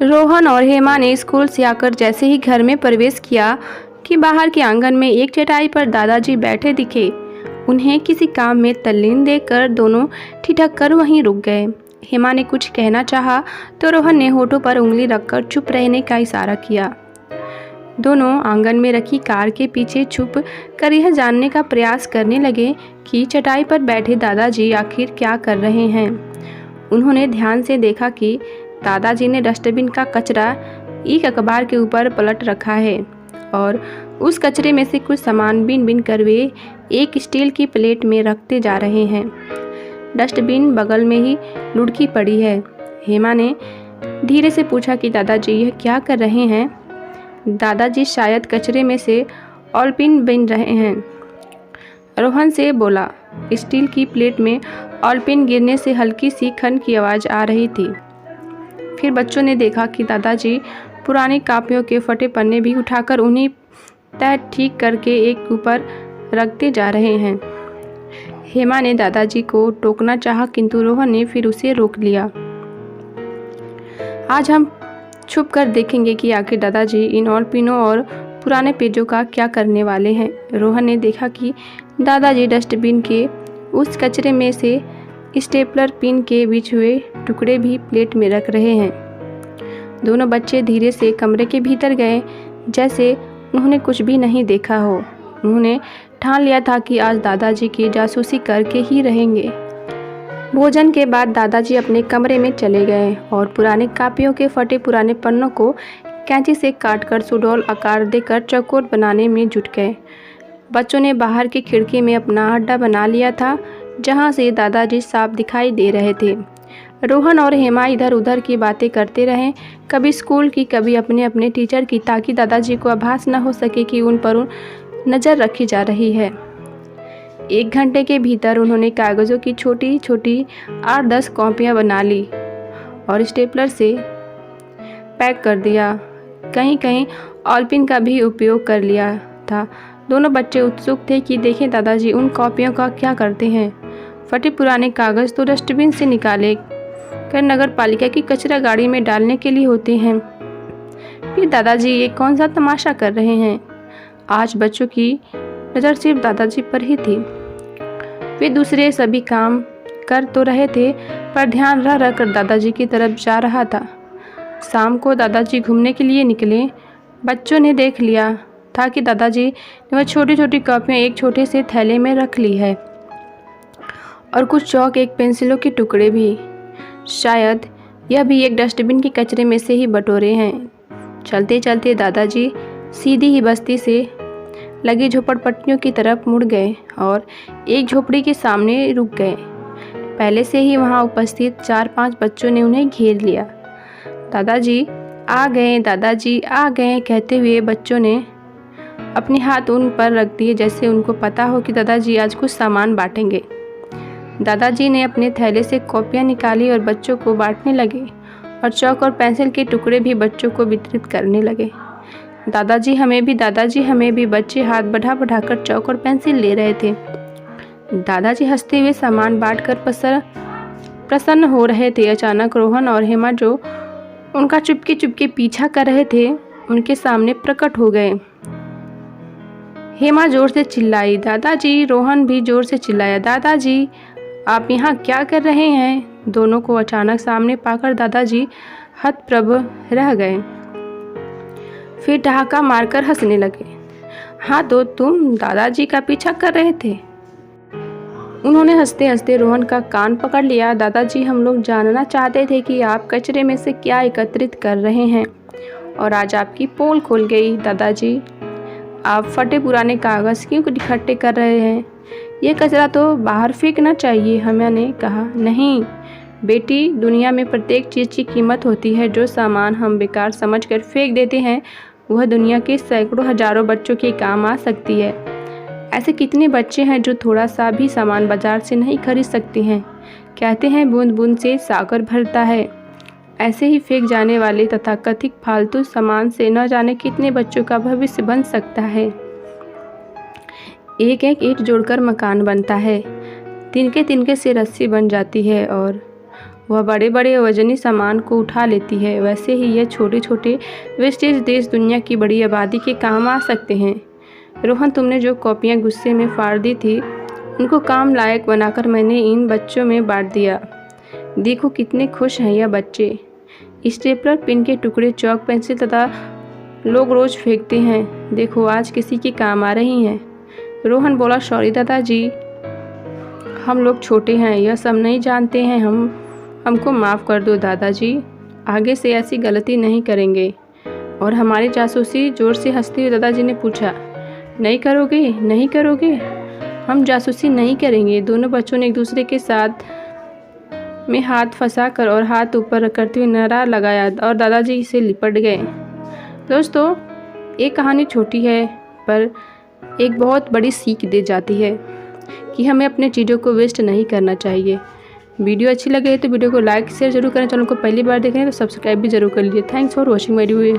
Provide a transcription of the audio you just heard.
रोहन और हेमा ने स्कूल से आकर जैसे ही घर में प्रवेश किया कि बाहर के आंगन में एक चटाई पर दादाजी बैठे दिखे। उन्हें किसी काम में तल्लीन देखकर दोनों ठिठक कर वहीं रुक गए। हेमा ने कुछ कहना चाहा तो रोहन ने होठों पर उंगली रखकर चुप रहने का इशारा किया। दोनों आंगन में रखी कार के पीछे छुप कर यह जानने का प्रयास करने लगे कि चटाई पर बैठे दादाजी आखिर क्या कर रहे हैं। उन्होंने ध्यान से देखा कि दादाजी ने डस्टबिन का कचरा एक अखबार के ऊपर पलट रखा है और उस कचरे में से कुछ सामान बीन बीन कर वे एक स्टील की प्लेट में रखते जा रहे हैं। डस्टबिन बगल में ही लुढ़की पड़ी है। हेमा ने धीरे से पूछा कि दादाजी यह क्या कर रहे हैं। दादाजी शायद कचरे में से ऑलपिन बीन रहे हैं, रोहन से बोला। स्टील की प्लेट में ऑलपिन गिरने से हल्की सी खन की आवाज़ आ रही थी। फिर बच्चों ने देखा कि दादाजी पुरानी कापियों के फटे पन्ने भी उठाकर उन्हीं तय ठीक करके एक ऊपर रखते जा रहे हैं। हेमा ने दादाजी को टोकना चाहा किंतु रोहन ने फिर उसे रोक लिया। आज हम छुप कर देखेंगे कि आखिर दादाजी इन ऑलपिनों और पुराने पेजों का क्या करने वाले हैं। रोहन ने देखा कि दादाजी डस्टबिन के उस कचरे में से स्टेपलर पिन के बीच हुए टुकड़े भी प्लेट में रख रहे हैं। दोनों बच्चे धीरे से कमरे के भीतर गए जैसे उन्होंने कुछ भी नहीं देखा हो। उन्होंने ठान लिया था कि आज दादाजी की जासूसी करके ही रहेंगे। भोजन के बाद दादाजी अपने कमरे में चले गए और पुराने कापियों के फटे पुराने पन्नों को कैंची से काटकर सुडौल आकार देकर चौकोर बनाने में जुट गए। बच्चों ने बाहर की खिड़की में अपना अड्डा बना लिया था जहां से दादाजी साफ दिखाई दे रहे थे। रोहन और हेमा इधर उधर की बातें करते रहे, कभी स्कूल की कभी अपने अपने टीचर की, ताकि दादाजी को आभास न हो सके कि उन पर नज़र रखी जा रही है। 1 घंटे के भीतर उन्होंने कागज़ों की छोटी छोटी 8-10 कॉपियाँ बना ली और स्टेपलर से पैक कर दिया। कहीं कहीं ऑलपिन का भी उपयोग कर लिया था। दोनों बच्चे उत्सुक थे कि देखें दादाजी उन कॉपियों का क्या करते हैं। फटे पुराने कागज़ तो डस्टबिन से निकाले कर नगर पालिका की कचरा गाड़ी में डालने के लिए होते हैं। फिर दादाजी ये कौन सा तमाशा कर रहे हैं। आज बच्चों की नज़र सिर्फ दादाजी पर ही थी। वे दूसरे सभी काम कर तो रहे थे पर ध्यान रह रह कर दादाजी की तरफ जा रहा था। शाम को दादाजी घूमने के लिए निकले। बच्चों ने देख लिया था कि दादाजी ने वह छोटी छोटी कॉपियाँ एक छोटे से थैले में रख ली है और कुछ चौक, एक पेंसिलों के टुकड़े भी। शायद यह भी एक डस्टबिन के कचरे में से ही बटोरे हैं। चलते चलते दादाजी सीधी ही बस्ती से लगी झोपड़पट्टियों की तरफ मुड़ गए और एक झोपड़ी के सामने रुक गए। पहले से ही वहां उपस्थित 4-5 बच्चों ने उन्हें घेर लिया। दादाजी आ गए, दादाजी आ गए कहते हुए बच्चों ने अपने हाथ उन पर रख दिए जैसे उनको पता हो कि दादाजी आज कुछ सामान बांटेंगे। दादाजी ने अपने थैले से कॉपियाँ निकाली और बच्चों को बांटने लगे और चौक और पेंसिल के टुकड़े भी बच्चों को वितरित करने लगे। दादाजी हमें भी, दादाजी हमें भी, बच्चे हाथ बढ़ा बढ़ाकर चौक और पेंसिल ले रहे थे। दादाजी हंसते हुए सामान बांटकर प्रसन्न हो रहे थे। अचानक रोहन और हेमा जो उनका चुपके चुपके पीछा कर रहे थे उनके सामने प्रकट हो गए। हेमा जोर से चिल्लाई, दादाजी। रोहन भी जोर से चिल्लाया, दादाजी आप यहाँ क्या कर रहे हैं। दोनों को अचानक सामने पाकर दादाजी हतप्रभ रह गए, फिर ठहाका मारकर हंसने लगे। हाँ तो तुम दादाजी का पीछा कर रहे थे। उन्होंने हंसते हंसते रोहन का कान पकड़ लिया। दादाजी हम लोग जानना चाहते थे कि आप कचरे में से क्या एकत्रित कर रहे हैं और आज आपकी पोल खुल गई। दादाजी आप फटे पुराने कागज़ क्यों इकट्ठे कर रहे हैं। ये कचरा तो बाहर फेंकना चाहिए। हेमा ने कहा, नहीं बेटी, दुनिया में प्रत्येक चीज़ की कीमत होती है। जो सामान हम बेकार समझकर फेंक देते हैं वह दुनिया के सैकड़ों हजारों बच्चों के काम आ सकती है। ऐसे कितने बच्चे हैं जो थोड़ा सा भी सामान बाजार से नहीं खरीद सकते हैं। कहते हैं बूंद बूंद से सागर भरता है। ऐसे ही फेंक जाने वाले तथाकथित फालतू सामान से न जाने कितने बच्चों का भविष्य बन सकता है। एक एक ईंट जोड़कर मकान बनता है, तिनके तिनके से रस्सी बन जाती है वह बड़े बड़े वजनी सामान को उठा लेती है। वैसे ही यह छोटे छोटे वेस्टेज देश दुनिया की बड़ी आबादी के काम आ सकते हैं। रोहन, तुमने जो कॉपियाँ गुस्से में फाड़ दी थी उनको काम लायक बनाकर मैंने इन बच्चों में बांट दिया। देखो कितने खुश हैं यह बच्चे। स्टेपलर, पिन के टुकड़े, चौक, पेंसिल तथा लोग रोज़ फेंकते हैं। देखो आज किसी के काम आ रही हैं। रोहन बोला, सॉरी दादाजी, हम लोग छोटे हैं, यह सब नहीं जानते हैं। हमको माफ़ कर दो दादाजी, आगे से ऐसी गलती नहीं करेंगे। और हमारी जासूसी? जोर से हंसते हुए दादाजी ने पूछा। नहीं करोगे? नहीं करोगे? हम जासूसी नहीं करेंगे। दोनों बच्चों ने एक दूसरे के साथ में हाथ फंसाकर और हाथ ऊपर करते हुए नारा लगाया और दादाजी से लिपट गए। दोस्तों, ये कहानी छोटी है पर एक बहुत बड़ी सीख दे जाती है कि हमें अपने चीज़ों को वेस्ट नहीं करना चाहिए। वीडियो अच्छी लगे तो वीडियो को लाइक शेयर जरूर करें। चैनल को पहली बार देख रहे हैं तो सब्सक्राइब भी जरूर कर लीजिए। Thanks for watching my video.